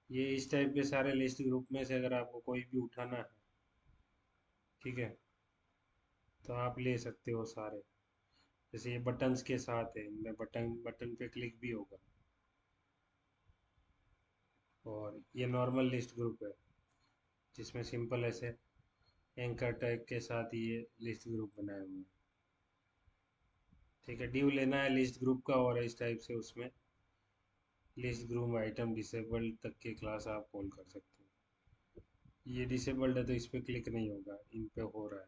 ये इस टाइप के सारे लिस्ट ग्रुप में से अगर आपको कोई भी उठाना है, ठीक है, तो आप ले सकते हो सारे। जैसे ये बटन्स के साथ है, इनमें बटन बटन पे क्लिक भी होगा। और ये नॉर्मल लिस्ट ग्रुप है, जिसमें सिंपल ऐसे एंकर टैग के साथ ये लिस्ट ग्रुप बनाए हुए हैं। ठीक है, ड्यू लेना है लिस्ट ग्रुप का, और इस टाइप से उसमें लिस्ट ग्रुप आइटम डिसेबल्ड तक के क्लास आप कॉल कर सकते हो। ये डिसेबल्ड है तो इस पर क्लिक नहीं होगा, इन पे हो रहा है।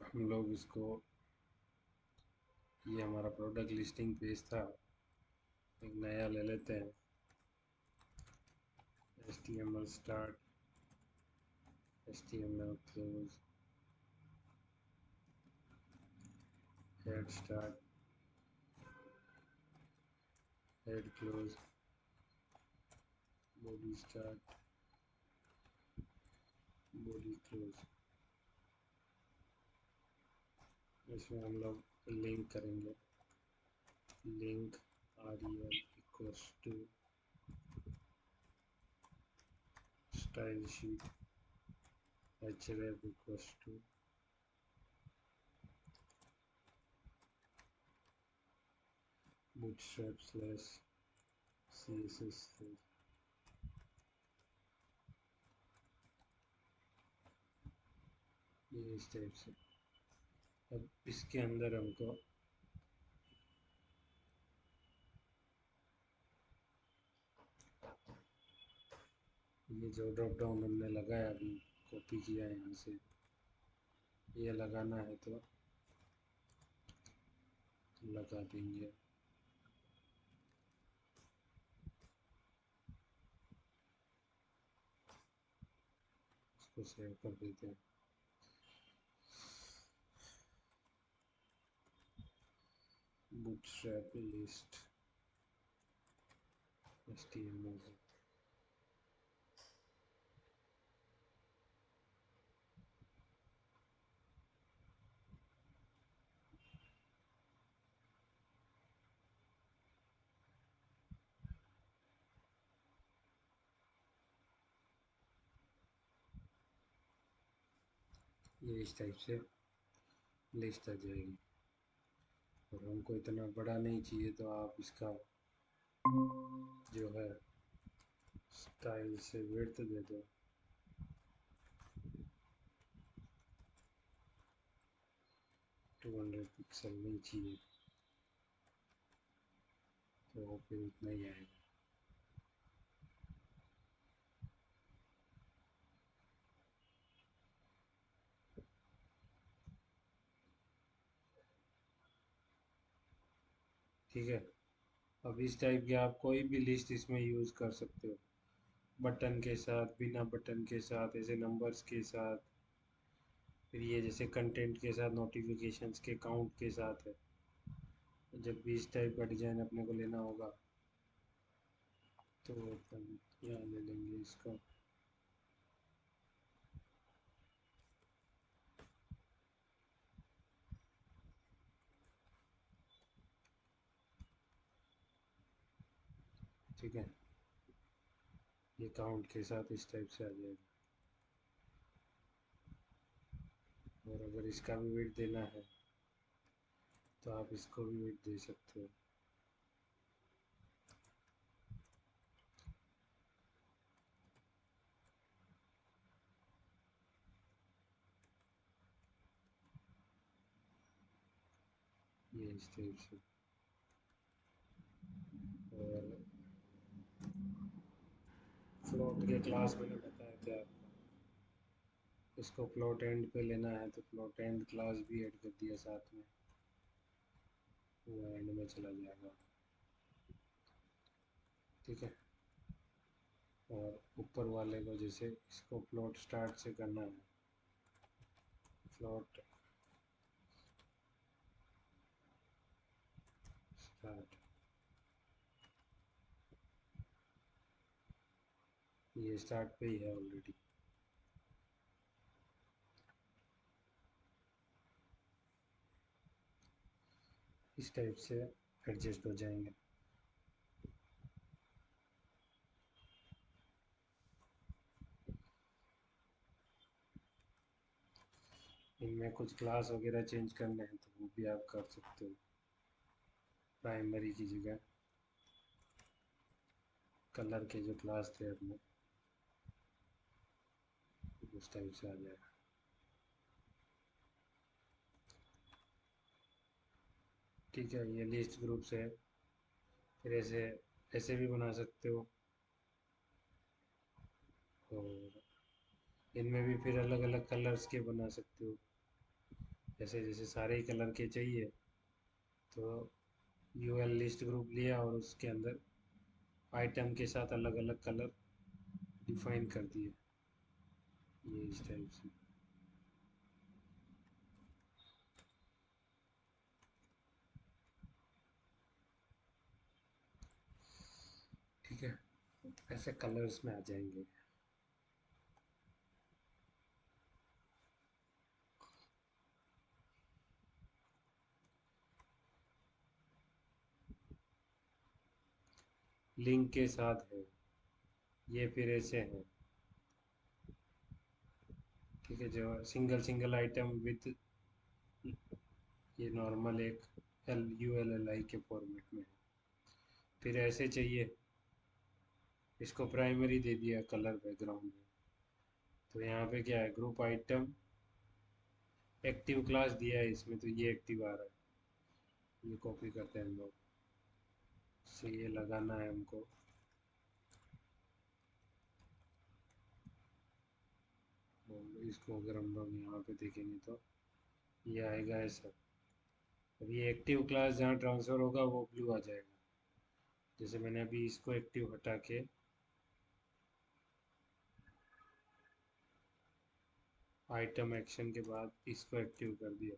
हम लोग इसको, ये हमारा प्रोडक्ट लिस्टिंग पेज था, एक नया ले लेते हैं। HTML start, HTML close, head start, head close, body start, body close. इसमें हम लोग लिंक करेंगे, link rel equals to style sheet, href equals to bootstrap slash css। ये इस टाइप से। अब इसके अंदर हमको ये जो ड्रॉप डाउन हमने लगाया, अभी कॉपी किया है यहाँ से, ये लगाना है तो लगा देंगे। इसको सेव कर देते हैं। बूटस्ट्रैप लिस्ट HTML है। ये इस टाइप से लिस्ट आ जाएगी। और हमको इतना बड़ा नहीं चाहिए, तो आप इसका जो है स्टाइल से विड्थ दे दो। 200 पिक्सल नहीं चाहिए, तो फिर इतना ही आएगा। ठीक है, अब इस टाइप की आप कोई भी लिस्ट इसमें यूज़ कर सकते हो, बटन के साथ, बिना बटन के साथ, ऐसे नंबर्स के साथ। फिर ये जैसे कंटेंट के साथ, नोटिफिकेशंस के काउंट के साथ है। जब भी इस टाइप का डिज़ाइन अपने को लेना होगा, तो अपन यहाँ ले लेंगे इसको। ठीक है, ये काउंट के साथ इस टाइप से आ जाएगा। और अगर इसका भी वेट देना है, तो आप इसको भी वेट दे सकते हो। ये इस टाइप से। और फ्लोट के क्लास मैंने बताया थे आपको, इसको फ्लोट एंड पे लेना है, तो फ्लोट एंड क्लास भी ऐड कर दिया साथ में, वो एंड में चला जाएगा। ठीक है, और ऊपर वाले को जैसे इसको फ्लोट स्टार्ट से करना है, फ्लोट स्टार्ट, ये स्टार्ट पे ही है ऑलरेडी। इस टाइप से एडजस्ट हो जाएंगे। इनमें कुछ क्लास वगैरह चेंज करने हैं तो वो भी आप कर सकते हो प्राइमरी की जगह। कलर के जो क्लास थे अपने उस टाइप से आ जाएगा। ठीक है, ये लिस्ट ग्रुप से है। फिर ऐसे ऐसे भी बना सकते हो, और इनमें भी फिर अलग अलग कलर्स के बना सकते हो। जैसे जैसे सारे ही कलर के चाहिए तो यूएल लिस्ट ग्रुप लिया और उसके अंदर आइटम के साथ अलग अलग कलर डिफाइन कर दिए, ये इस टाइप से। ठीक है, ऐसे कलर्स में आ जाएंगे। लिंक के साथ है, ये फिर ऐसे हैं। ठीक है, जो सिंगल सिंगल आइटम विथ ये नॉर्मल एक ULLI के फॉर्मेट में है। फिर ऐसे चाहिए, इसको प्राइमरी दे दिया कलर बैकग्राउंड में। तो यहाँ पे क्या है, ग्रुप आइटम एक्टिव क्लास दिया है इसमें, तो ये एक्टिव आ रहा है। ये कॉपी करते हैं हम लोग, से ये लगाना है हमको। और इसको अगर हम लोग यहाँ पे देखेंगे तो ये आएगा ऐसा। अब ये एक्टिव क्लास जहाँ ट्रांसफ़र होगा वो ब्लू आ जाएगा। जैसे मैंने अभी इसको एक्टिव हटा के आइटम एक्शन के बाद इसको एक्टिव कर दिया,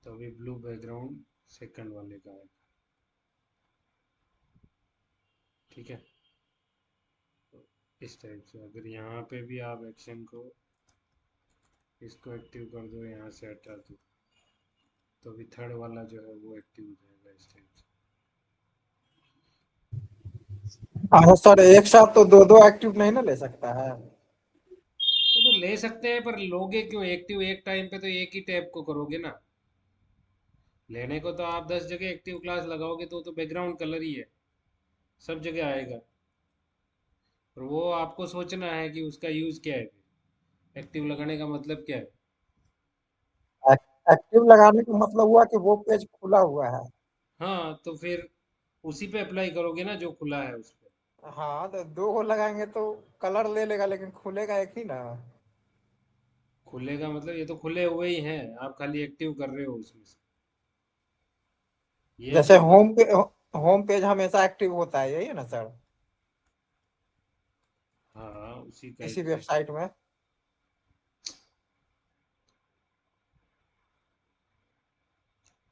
तो अभी ब्लू बैकग्राउंड सेकंड वाले का आएगा। ठीक है, तो इस टाइप से अगर यहाँ पे भी आप एक्शन को इसको एक्टिव कर दो, यहाँ से हटा दो, तो अभी थर्ड वाला जो है वो एक्टिव हो जाएगा इस टाइप से। हाँ सर, एक साथ तो दो दो एक्टिव नहीं ना ले सकता है। वो तो ले सकते हैं, पर लोगे क्यों एक्टिव एक टाइम पे? तो एक ही टैब को करोगे ना। लेने को तो आप 10 जगह एक्टिव क्लास लगाओगे तो बैकग्राउंड कलर ही है, सब जगह आएगा। और वो आपको सोचना है कि उसका यूज़ क्या है, एक्टिव लगाने का मतलब क्या है। एक्टिव लगाने का मतलब हुआ कि वो पेज खुला हुआ है। हाँ, तो फिर उसी पे अप्लाई करोगे ना जो खुला है उस पे। हाँ, तो दो को लगाएंगे तो कलर ले लेगा, लेकिन खुलेगा एक ही ना। खुलेगा मतलब ये तो खुले हुए ही हैं, आप खाली एक्टिव कर रहे हो उसमें से। ये जैसे मतलब होम पेज हमेशा एक्टिव होता है, यही है ना सर। हाँ हाँ, उसी टाइप किसी से। वेबसाइट में।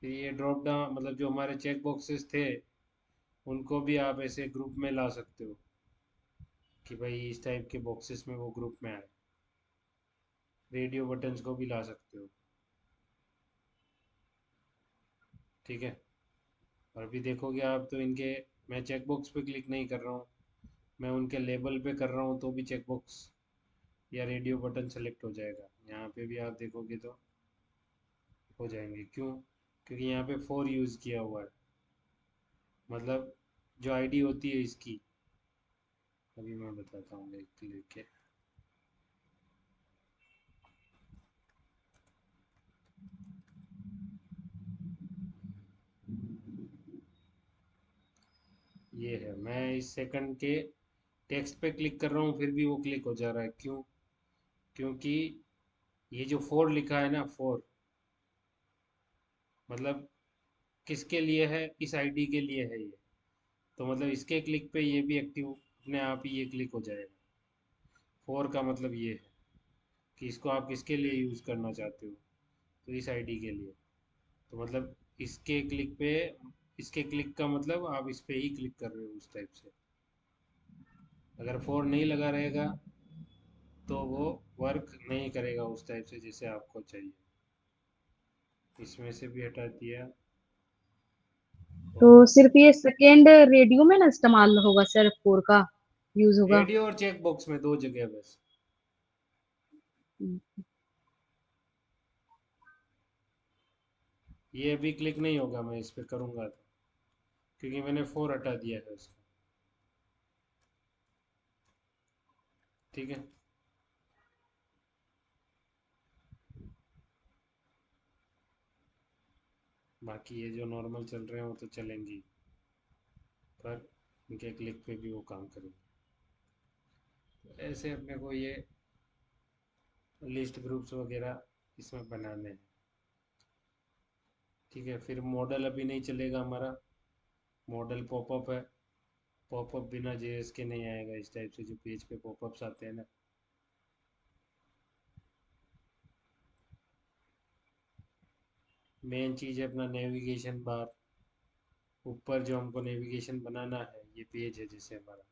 फिर ये ड्रॉप डाउन मतलब जो हमारे चेक बॉक्सेस थे उनको भी आप ऐसे ग्रुप में ला सकते हो कि भाई इस टाइप के बॉक्सेस में वो ग्रुप में आए। रेडियो बटन्स को भी ला सकते हो। ठीक है, और अभी देखोगे आप तो इनके, मैं चेक बॉक्स पे क्लिक नहीं कर रहा हूँ, मैं उनके लेबल पे कर रहा हूँ तो भी चेक बॉक्स या रेडियो बटन सेलेक्ट हो जाएगा। यहाँ पे भी आप देखोगे तो हो जाएंगे। क्यों? क्योंकि यहाँ पे फोर यूज़ किया हुआ है, मतलब जो आईडी होती है इसकी। अभी मैं बताता हूँ एक लेके। ये है, मैं इस सेकंड के टेक्स्ट पे क्लिक कर रहा हूँ फिर भी वो क्लिक हो जा रहा है। क्यों? क्योंकि ये जो फोर लिखा है ना, फोर मतलब किसके लिए है? इस आईडी के लिए है ये। तो मतलब इसके क्लिक पे ये भी एक्टिव अपने आप ही ये क्लिक हो जाएगा। फोर का मतलब ये है कि इसको आप किसके लिए यूज़ करना चाहते हो, तो इस आईडी के लिए। तो मतलब इसके क्लिक पे, इसके क्लिक का मतलब आप इस पे ही क्लिक कर रहे हो उस टाइप से। अगर फोर नहीं लगा रहेगा तो वो वर्क नहीं करेगा उस टाइप से जैसे आपको चाहिए। इसमें से भी हटा दिया। तो और सिर्फ ये सेकेंड रेडियो में ना इस्तेमाल होगा सर, फोर का यूज होगा। रेडियो और चेक बॉक्स में दो जगह बस। ये अभी क्लिक नहीं होगा, मैं इस पर करूँगा तो, क्योंकि मैंने 4 हटा दिया है उसका। ठीक है, बाकी ये जो नॉर्मल चल रहे हैं वो तो चलेंगी, पर इनके क्लिक पे भी वो काम करेंगे। तो ऐसे अपने को ये लिस्ट ग्रुप्स वगैरह इसमें बनाने हैं। ठीक है, फिर मॉडल अभी नहीं चलेगा हमारा, मॉडल पॉपअप है। पॉपअप बिना जेएस के नहीं आएगा, इस टाइप से जो पेज पे पॉपअप्स आते हैं ना। मेन चीज़ है अपना नेविगेशन बार, ऊपर जो हमको नेविगेशन बनाना है, ये पेज है जैसे हमारा।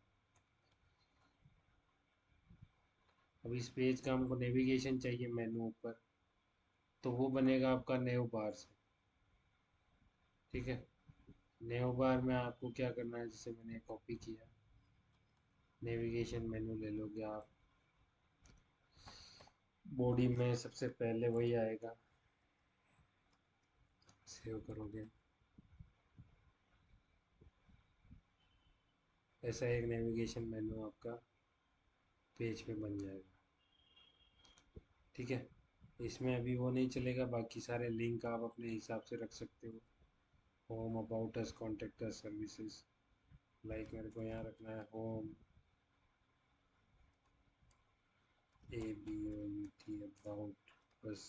अब इस पेज का हमको नेविगेशन चाहिए मेनू ऊपर, तो वो बनेगा आपका नेव बार से। ठीक है, नेव बार में आपको क्या करना है, जैसे मैंने कॉपी किया, नेविगेशन मेनू ले लोगे आप, बॉडी में सबसे पहले वही आएगा, सेव करोगे, ऐसा एक नेविगेशन मेनू आपका पेज पे बन जाएगा। ठीक है, इसमें अभी वो नहीं चलेगा, बाकी सारे लिंक आप अपने हिसाब से रख सकते हो। Home, about us, contact us, services. Like मेरे को यहाँ रखना है होम, ABOUT, अबाउट बस।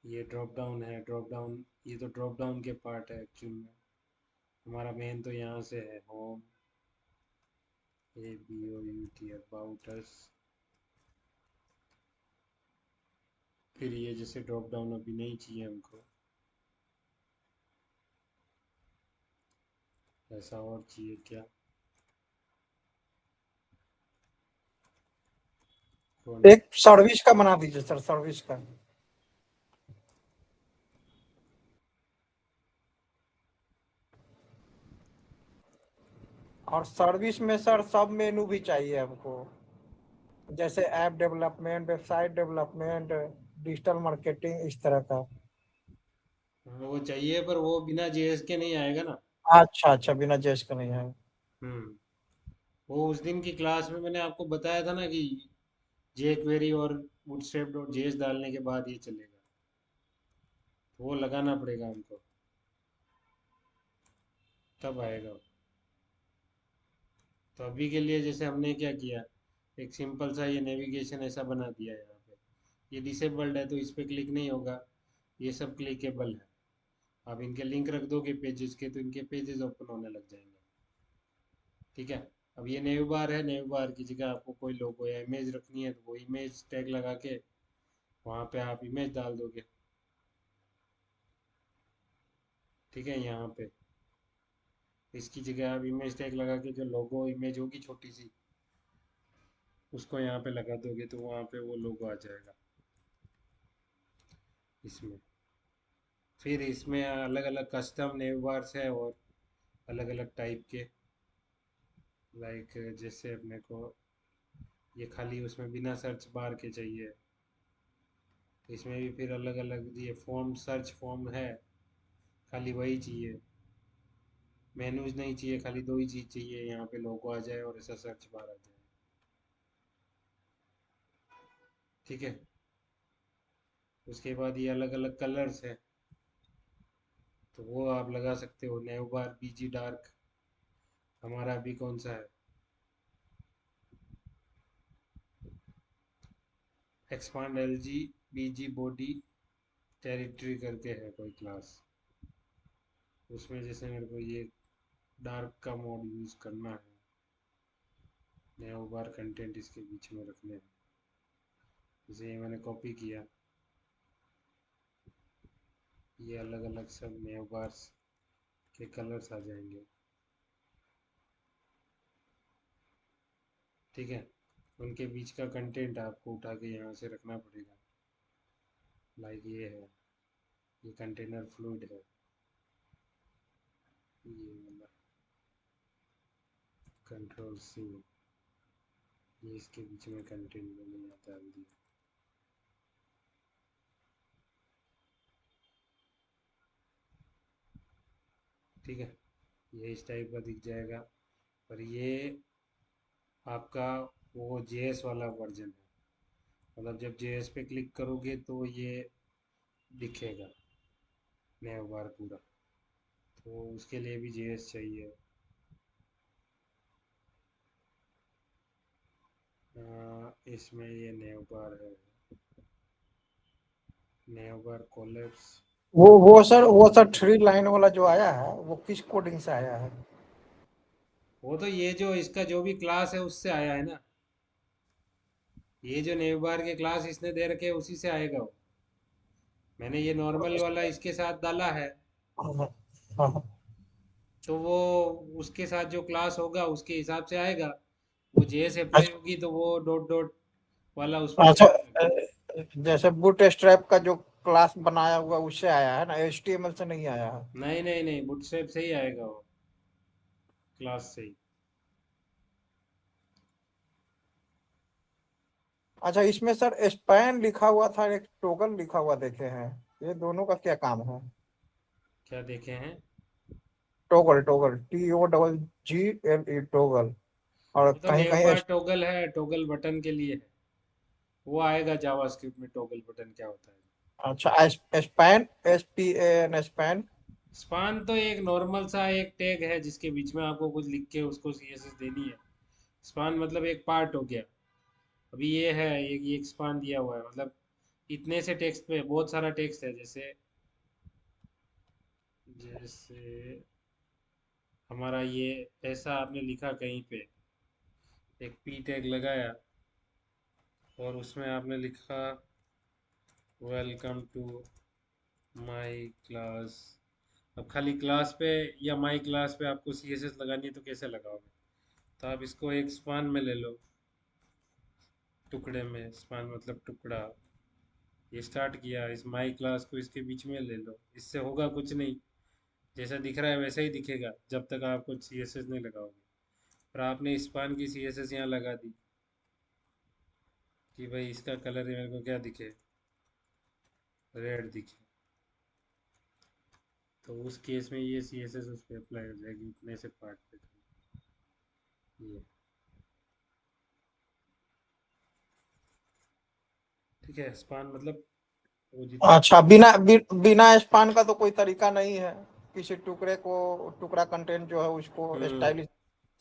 ये ड्रॉप डाउन है, ड्रॉप डाउन, ये तो ड्रॉप डाउन के पार्ट है एक्चुअल में। हमारा मेन तो यहाँ से है होम, ABOUT, अबाउट अस। फिर ये जैसे ड्रॉप डाउन अभी नहीं चाहिए हमको, ऐसा और चाहिए क्या, एक कॉन्टेक्ट। सर्विस का बना दीजिए सर, सर्विस का। और सर्विस में सर सब मेनू भी चाहिए हमको, जैसे app development, website development, digital marketing, इस तरह का। हाँ वो चाहिए, पर वो बिना जेएस के नहीं आएगा ना। अच्छा अच्छा, बिना जेस का नहीं है। हम्म, वो उस दिन की क्लास में मैंने आपको बताया था ना कि जे क्वेरी और बूटस्ट्रैप डॉट जेएस डालने के बाद ये चलेगा, तो वो लगाना पड़ेगा हमको, तब आएगा। तो अभी के लिए जैसे हमने क्या किया, एक सिंपल सा ये नेविगेशन ऐसा बना दिया है। यहाँ पे ये डिसेबल्ड है तो इस पर क्लिक नहीं होगा, ये सब क्लिकेबल है। आप इनके लिंक रख दोगे पेजेस के, तो इनके पेजेस ओपन होने लग जाएंगे। ठीक है, अब ये नेव बार है, नेव बार की जगह आपको कोई लोगो या इमेज रखनी है, तो वो इमेज टैग लगा के वहाँ पे आप इमेज डाल दोगे। ठीक है, यहाँ पे इसकी जगह आप इमेज टैग लगा के जो लोगो इमेज होगी छोटी सी, उसको यहाँ पे लगा दोगे, तो वहाँ पे वो लोगो आ जाएगा इसमें। फिर इसमें अलग अलग कस्टम नेव बार्स है, और अलग अलग टाइप के, लाइक जैसे अपने को ये खाली उसमें बिना सर्च बार के चाहिए, तो इसमें भी फिर अलग अलग ये फॉर्म, सर्च फॉर्म है, खाली वही चाहिए, मेनूज नहीं चाहिए, खाली दो ही चीज़ चाहिए, यहाँ पे लोगो आ जाए और ऐसा सर्च बार आ जाए। ठीक है, उसके बाद ये अलग अलग कलर्स है, तो वो आप लगा सकते हो। नेव बार बीजी डार्क हमारा अभी कौन सा है, एक्सपांड LG बीजी बॉडी टेरिटरी करके है कोई क्लास, उसमें जैसे मेरे को ये डार्क का मोड यूज़ करना है, नेव बार कंटेंट इसके बीच में रखने हैं। जैसे ये मैंने कॉपी किया, ये अलग अलग सब नेव बार्स के कलर्स आ जाएंगे। ठीक है, उनके बीच का कंटेंट आपको उठा के यहाँ से रखना पड़ेगा। लाइक ये है, ये कंटेनर फ्लूइड है, ये वाला कंट्रोल C, ये इसके बीच में कंटेंट मैंने यहाँ डाल दिया। ठीक है, ये इस टाइप का दिख जाएगा। और ये आपका वो जेएस वाला वर्जन है, मतलब जब जेएस पे क्लिक करोगे तो ये दिखेगा नया बार पूरा, तो उसके लिए भी जेएस चाहिए। इसमें ये नया बार है, नया बार कोलेप्स। वो सर 3 लाइन वाला जो आया है वो किस कोडिंग से आया है? वो तो ये जो इसका जो भी क्लास है उससे आया है ना, ये जो नेव बार के क्लास इसने दे रखे हैं उसी से आएगा वो। मैंने ये नॉर्मल वाला इसके साथ डाला है, हाँ, हाँ। तो वो उसके साथ जो क्लास होगा उसके हिसाब से आएगा। वो जेएस अप्लाई अच्छा, होगी तो वो डॉट डॉट वाला उस पर अच्छा, चलने लगेगा। जैसे बूट स्ट्रैप का जो क्लास बनाया हुआ उससे आया है ना, HTML से नहीं आया है। नहीं नहीं नहीं, बूटस्ट्रैप से ही आएगा वो, क्लास से ही। अच्छा, इसमें सर स्पैन लिखा हुआ था, एक टोगल लिखा हुआ देखे हैं, ये दोनों का क्या काम है? क्या देखे हैं? Toggle, toggle, TOGGLE, toggle. और वो तो कहीं नेव कहीं बार टॉगल है, टॉगल बटन के लिए है। वो आएगा जावास्क्रिप्ट में, टॉगल बटन क्या होता है। अच्छा, स्पैन, SPAN, स्पैन। स्पान तो एक नॉर्मल सा एक टैग है जिसके बीच में आपको कुछ लिख के उसको सीएसएस देनी है। स्पान मतलब एक पार्ट हो गया। अभी ये है, एक स्पान दिया हुआ है, मतलब इतने से टेक्स्ट पे बहुत सारा टेक्स्ट है। जैसे जैसे हमारा ये ऐसा आपने लिखा कहीं पे, एक पी टैग लगाया और उसमें आपने लिखा वेलकम टू माय क्लास। अब खाली क्लास पे या माय क्लास पे आपको सीएसएस लगानी है तो कैसे लगाओगे? तो आप इसको एक स्पान में ले लो, टुकड़े में, स्पान मतलब टुकड़ा। ये स्टार्ट किया, इस माई क्लास को इसके बीच में ले लो, इससे होगा कुछ नहीं, जैसा दिख रहा है वैसा ही दिखेगा जब तक आप कुछ सीएसएस नहीं लगाओगे। और आपने स्पान की सीएसएस यहाँ लगा दी कि भाई इसका कलर मेरे को क्या दिखे, रेड दिखे, तो उस केस में ये सीएसएस उस पर अप्लाई हो जाएगी इतने से पार्ट पे। ये ठीक है, स्पान मतलब वो जितना। अच्छा, बिना स्पान का तो कोई तरीका नहीं है किसी टुकड़े को, टुकड़ा कंटेंट जो है उसको हम्म, स्टाइलिश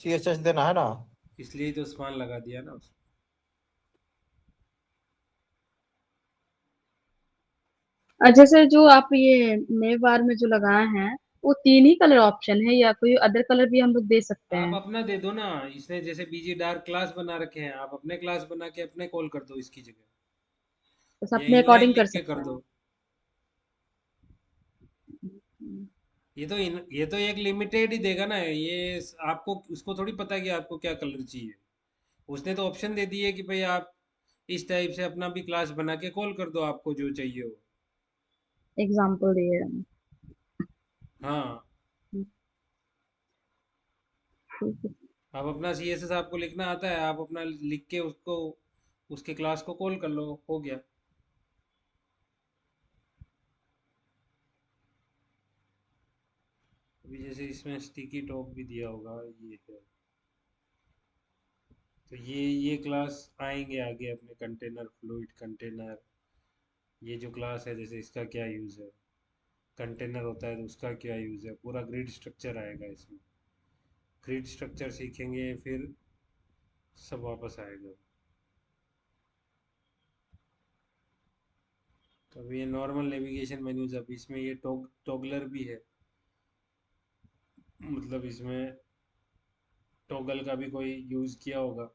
CSS देना है ना। इसलिए तो स्पान लगा दिया ना उसमें। जैसे जो आप ये नए बार में जो लगाए हैं, वो 3 ही कलर ऑप्शन है या कोई अदर कलर भी हम लोग दे सकते आप हैं? अपना दे दो ना, इसने जैसे बीजी डार्क क्लास बना रखे हैं, आप अपने क्लास बना के अपने कॉल कर दो इसकी जगह, बस या अपने इनलाइन अकॉर्डिंग कर लिख के सकते कर हैं। दो। ये तो एक लिमिटेड ही देगा ना ये, आपको उसको थोड़ी पता है कि आपको क्या कलर चाहिए। उसने तो ऑप्शन दे दिए कि भाई आप इस टाइप से अपना भी क्लास बना के कॉल कर दो आपको जो चाहिए हो। एग्जाम्पल दिए। हाँ, ठीक है। आप अपना सीएसएस आपको लिखना आता है, आप अपना लिख के उसको उसके क्लास को कॉल कर लो, हो गया। अभी जैसे इसमें स्टिकी टॉप भी दिया होगा, ये है, तो ये क्लास आएंगे आगे अपने, कंटेनर, फ्लूइड कंटेनर। ये जो क्लास है जैसे इसका क्या यूज़ है, कंटेनर होता है तो उसका क्या यूज़ है, पूरा ग्रिड स्ट्रक्चर आएगा इसमें। ग्रिड स्ट्रक्चर सीखेंगे फिर सब वापस आएगा। तो अब ये नॉर्मल नेविगेशन मेन्यूज, अब इसमें ये टॉगलर भी है, मतलब इसमें टॉगल का भी कोई यूज़ किया होगा।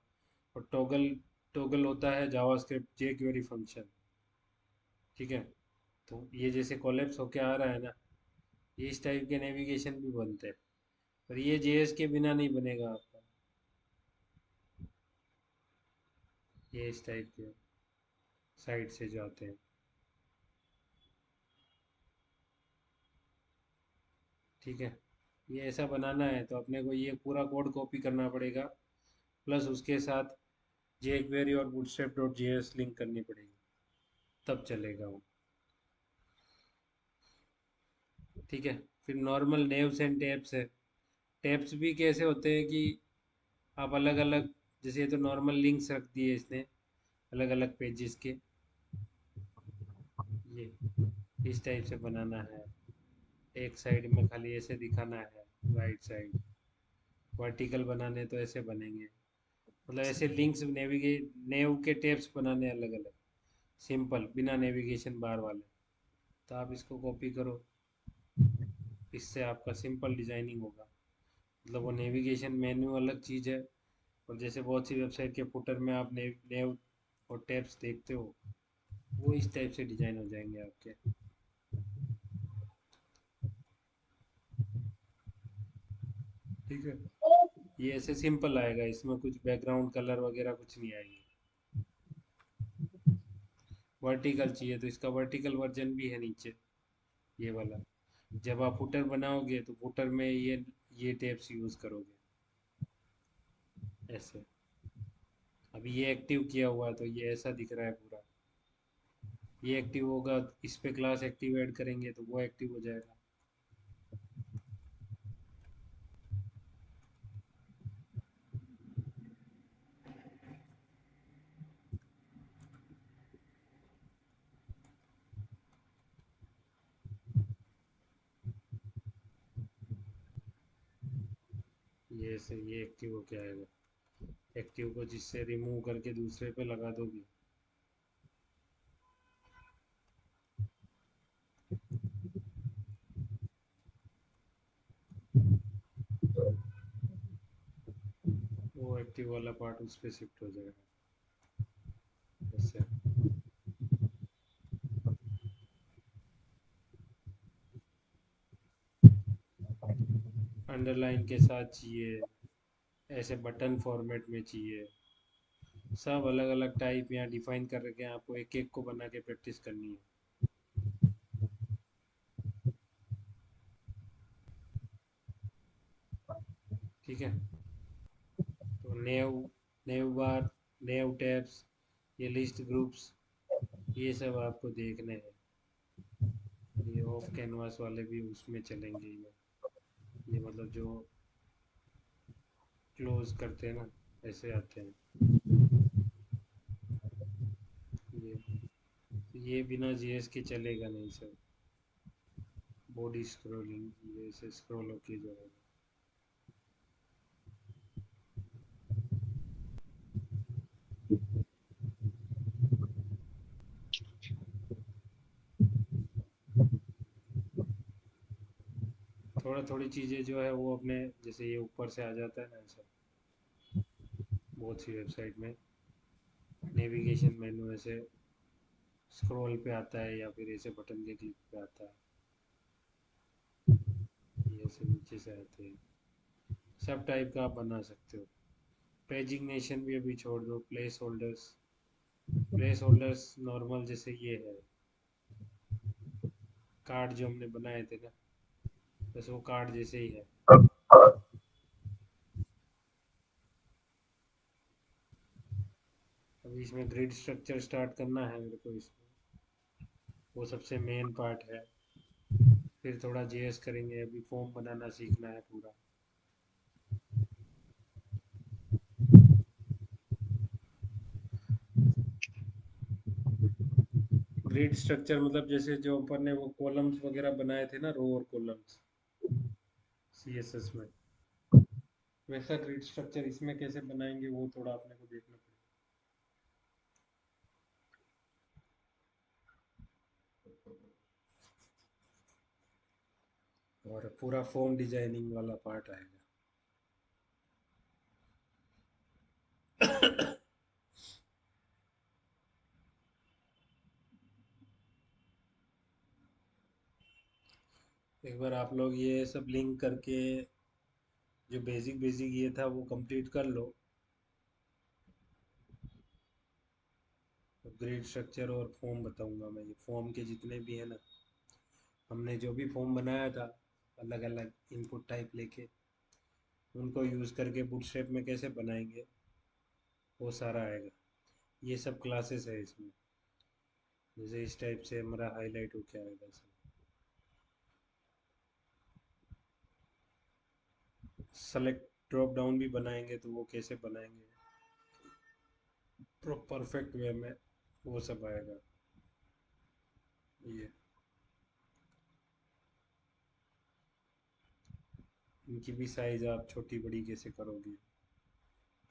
और टॉगल टॉगल होता है जावास्क्रिप्ट jQuery फंक्शन। ठीक है, तो ये जैसे कोलैप्स होके आ रहा है ना, ये इस टाइप के नेविगेशन भी बनते हैं। पर ये जेएस के बिना नहीं बनेगा आपका, ये इस टाइप के साइड से जो आते हैं। ठीक है, ये ऐसा बनाना है तो अपने को ये पूरा कोड कॉपी करना पड़ेगा, प्लस उसके साथ jQuery और bootstrap.js लिंक करनी पड़ेगी, तब चलेगा वो। ठीक है। फिर नॉर्मल नेव्स एंड टैप्स है। टैप्स भी कैसे होते हैं कि आप अलग अलग, जैसे ये तो नॉर्मल लिंक्स रख दिए इसने अलग अलग पेजेस के, ये इस टाइप से बनाना है। एक साइड में खाली ऐसे दिखाना है, राइट साइड वर्टिकल बनाने तो ऐसे बनेंगे। मतलब ऐसे लिंक्स नेव के टेप्स बनाने अलग अलग, सिंपल बिना नेविगेशन बार वाले। तो आप इसको कॉपी करो, इससे आपका सिंपल डिजाइनिंग होगा। मतलब वो नेविगेशन मेन्यू अलग चीज़ है, और जैसे बहुत सी वेबसाइट के फुटर में आप नेव और टैब्स देखते हो, वो इस टाइप से डिजाइन हो जाएंगे आपके। ठीक है, ये ऐसे सिंपल आएगा, इसमें कुछ बैकग्राउंड कलर वगैरह कुछ नहीं आएंगे। वर्टिकल चाहिए तो इसका वर्टिकल वर्जन भी है नीचे, ये वाला। जब आप फुटर बनाओगे तो फुटर में ये टेप्स यूज़ करोगे ऐसे। अभी ये एक्टिव किया हुआ है तो ये ऐसा दिख रहा है पूरा। ये एक्टिव होगा, इस पे क्लास एक्टिव ऐड करेंगे तो वो एक्टिव हो जाएगा। ये ऐसे ये एक्टिव हो के आएगा। एक्टिव को जिससे रिमूव करके दूसरे पे लगा दोगे। वो एक्टिव वाला पार्ट उस पे शिफ्ट हो जाएगा ऐसे। अंडरलाइन के साथ चाहिए, ऐसे बटन फॉर्मेट में चाहिए, सब अलग अलग टाइप यहाँ डिफाइन कर रखे हैं। आपको एक एक को बना के प्रैक्टिस करनी है। ठीक है, तो नेव बार, नेव टैब्स, ये लिस्ट ग्रुप्स, ये सब आपको देखने हैं। ये ऑफ कैनवास वाले भी उसमें चलेंगे। ये मतलब जो क्लोज करते हैं ना, ऐसे आते हैं। ये ये बिना जीएस के चलेगा नहीं सर। बॉडी स्क्रोलिंग ये ऐसे स्क्रॉल होके जाएगा। थोड़ा थोड़ी चीज़ें जो है वो अपने, जैसे ये ऊपर से आ जाता है ना ऐसा, बहुत सी वेबसाइट में नेविगेशन मेनू ऐसे स्क्रॉल पे आता है या फिर ऐसे बटन के क्लिक पे आता है। ये ऐसे नीचे से आते हैं। सब टाइप का आप बना सकते हो। पेजिग्नेशन भी अभी छोड़ दो। Place holders, place holders normal जैसे ये है कार्ड जो हमने बनाए थे ना, बस वो कार्ड जैसे ही है। अभी इसमें ग्रिड स्ट्रक्चर स्टार्ट करना है मेरे को इसमें, वो सबसे मेन पार्ट है। फिर थोड़ा जेएस करेंगे, अभी फॉर्म बनाना सीखना है पूरा। ग्रिड स्ट्रक्चर मतलब जैसे जो अपन ने वो कॉलम्स वगैरह बनाए थे ना, रो और कॉलम्स सीएसएस में, वैसा ग्रिड स्ट्रक्चर इसमें कैसे बनाएंगे वो थोड़ा अपने को देखना पड़ेगा। और पूरा फॉर्म डिजाइनिंग वाला पार्ट आएगा। एक बार आप लोग ये सब लिंक करके जो बेसिक बेसिक ये था वो कंप्लीट कर लो। ग्रिड स्ट्रक्चर और फॉर्म बताऊंगा मैं, ये फॉर्म के जितने भी है ना, हमने जो भी फॉर्म बनाया था अलग अलग इनपुट टाइप लेके, उनको यूज़ करके बूटस्ट्रैप में कैसे बनाएंगे वो सारा आएगा। ये सब क्लासेस है इसमें, जैसे इस टाइप से हमारा हाईलाइट हो क्या आएगा इसमें। सेलेक्ट ड्रॉप डाउन भी बनाएंगे तो वो कैसे बनाएंगे परफेक्ट वे में, वो सब आएगा। ये इनकी भी साइज आप छोटी बड़ी कैसे करोगे,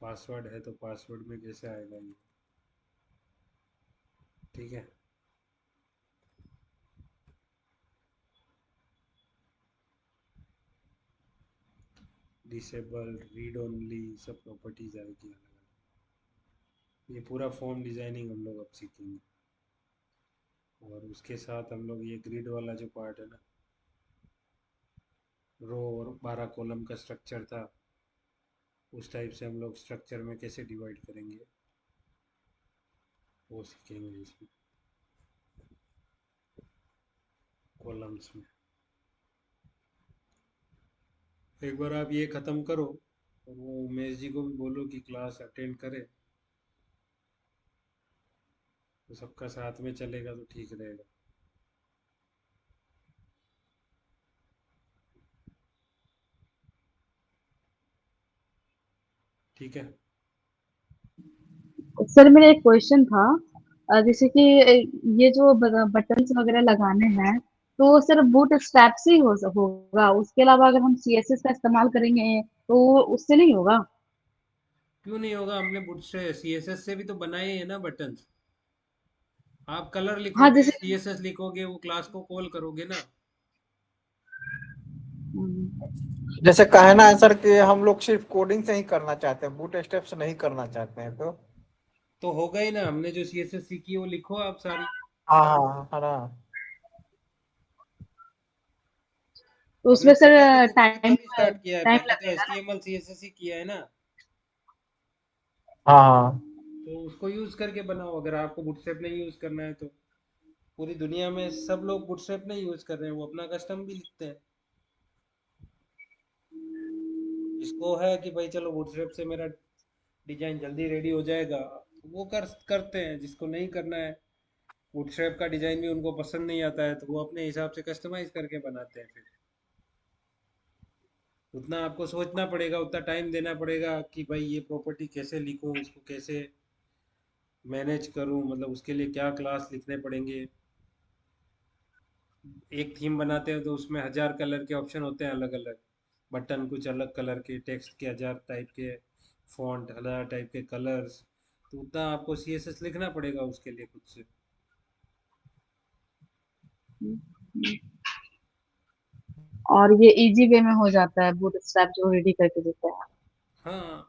पासवर्ड है तो पासवर्ड में कैसे आएगा ये, ठीक है। डिसेबल, रीड ओनली, सब प्रॉपर्टीज आएगी अलग अलग। ये पूरा फॉर्म डिजाइनिंग हम लोग अब सीखेंगे, और उसके साथ हम लोग ये ग्रिड वाला जो पार्ट है ना, रो और 12 कॉलम का स्ट्रक्चर था, उस टाइप से हम लोग स्ट्रक्चर में कैसे डिवाइड करेंगे वो सीखेंगे इसमें, कॉलम्स में। एक बार आप ये ख़त्म करो और वो उमेश जी को भी बोलो कि क्लास अटेंड करे, तो सबका साथ में चलेगा तो ठीक रहेगा। ठीक है। सर मेरा एक क्वेश्चन था, जैसे कि ये जो बटन्स वगैरह लगाने हैं, तो सर बूट स्ट्रैप से ही होगा, उसके अलावा अगर हम सीएसएस का इस्तेमाल करेंगे तो उससे नहीं होगा? क्यों नहीं होगा, हमने बुट से सीएसएस से भी तो बनाए हैं ना बटन्स। आप कलर हाँ लिखोगे, जैसे सीएसएस लिखोगे, वो क्लास को कॉल करोगे ना। जैसे कहना है सर कि हम लोग सिर्फ कोडिंग से ही करना चाहते हैं, बूट स्टेप से नहीं करना चाहते हैं, तो होगा ही ना, हमने जो सीएसएस सीखी है वो लिखो आप सारी। हाँ हाँ है ना। तो हमने उसमें सर पहले से तो कोई टाइम थोड़ी स्टार्ट किया है, टाइम पहले तो लगेगा ना? एचटीएमएल सीएसएस ही किया है ना। हाँ हाँ। तो उसको यूज करके बनाओ, अगर आपको बूटस्ट्रैप नहीं यूज करना है तो। पूरी दुनिया में सब लोग बूटस्ट्रैप नहीं यूज कर रहे हैं, वो अपना कस्टम भी लिखते हैं। जिसको है कि भाई चलो बूटस्ट्रैप से मेरा डिजाइन जल्दी रेडी हो जाएगा, वो करते हैं। जिसको नहीं करना है, बूटस्ट्रैप का डिजाइन भी उनको पसंद नहीं आता है, तो वो अपने हिसाब से कस्टमाइज करके बनाते हैं फिर। उतना आपको सोचना पड़ेगा, उतना टाइम देना पड़ेगा कि भाई ये प्रॉपर्टी कैसे लिखूं, इसको कैसे मैनेज करूं, मतलब उसके लिए क्या क्लास लिखने पड़ेंगे। एक थीम बनाते हैं तो उसमें 1000 कलर के ऑप्शन होते हैं अलग अलग, बटन कुछ अलग कलर के, टेक्स्ट के 1000 टाइप के, फॉन्ट 1000 टाइप के कलर्स, तो उतना आपको सीएसएस लिखना पड़ेगा उसके लिए खुद से। और ये इजी वे में हो जाता है बूट स्ट्रैप जो रेडी करके देते हैं? हाँ,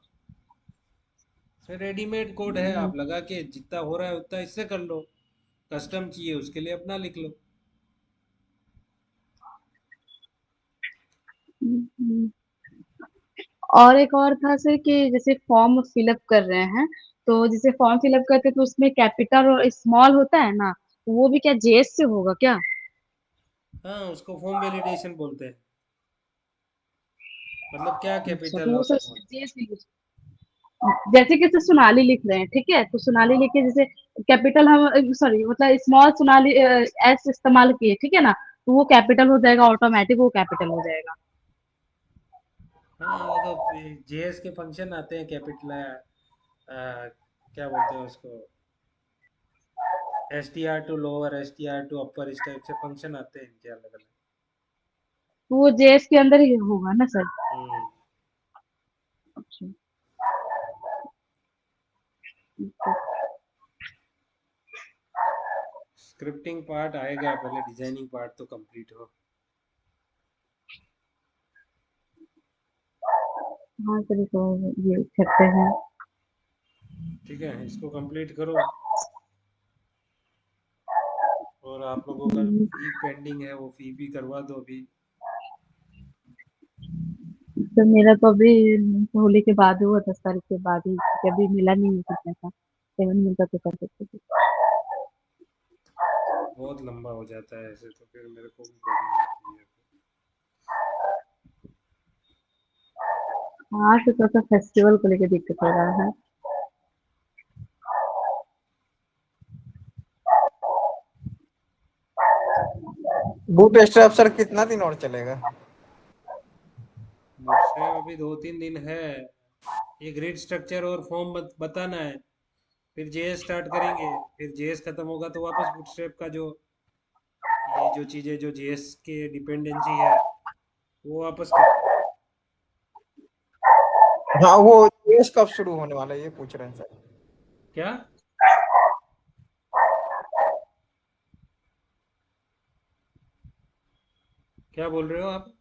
रेडीमेड कोड है, आप लगा के जितना हो रहा है उतना इससे कर लो। कस्टम चाहिए उसके लिए अपना लिख लो। हम्म। और एक और था सर कि जैसे फॉर्म फिलअप कर रहे हैं, तो जैसे फॉर्म फिलअप करते हैं तो उसमें कैपिटल और स्मॉल होता है ना, तो वो भी क्या जेएस से होगा क्या? हाँ, उसको फॉर्म वैलिडेशन बोलते हैं। मतलब क्या अच्छा, तो कैपिटल वो और सर स्मॉल। जेएस नहीं, जैसे कि जैसे सोनाली लिख रहे हैं, ठीक है, तो सोनाली लिख के जैसे कैपिटल हम सॉरी मतलब स्मॉल सोनाली एस इस्तेमाल किए, ठीक है ना, तो वो कैपिटल हो जाएगा, ऑटोमेटिक वो कैपिटल हो जाएगा। हाँ, वो तो जेएस के फंक्शन आते हैं, कैपिटल क्या बोलते हैं उसको, S T R two lower, S T R two upper, इस टाइप से फंक्शन आते हैं इनके अलग अलग। तो वो जेएस के अंदर ही होगा ना सर? हम्म। अच्छा। स्क्रिप्टिंग पार्ट आएगा, पहले डिजाइनिंग पार्ट तो कंप्लीट हो। हाँ सर, तो ये करते हैं। ठीक है, इसको कंप्लीट करो। और आप लोगों का फी पेंडिंग है, वो फी भी करवा दो अभी। तो मेरा तो अभी होली के बाद हुआ, 10 तारीख के बाद ही, क्योंकि अभी मिला नहीं है कुछ ऐसा, पेमेंट मिलता तो कर सकते थे। बहुत लंबा हो जाता है ऐसे तो, फिर मेरे को भी प्रॉब्लम होती है। हाँ तो थोड़ा सा फेस्टिवल को लेकर दिक्कत हो रहा है। बूट स्ट्रैप सर कितना दिन और चलेगा? मुझसे अभी 2-3 दिन है। ये ग्रिड स्ट्रक्चर और फॉर्म बताना है, फिर जेएस स्टार्ट करेंगे। फिर जेएस खत्म होगा तो वापस बूटस्ट्रैप का जो ये जो चीज़ें जो जेएस के डिपेंडेंसी है वो वापस करेंगे। हाँ, वो केस कब शुरू होने वाला है ये पूछ रहे हैं सर। क्या क्या बोल रहे हो आप?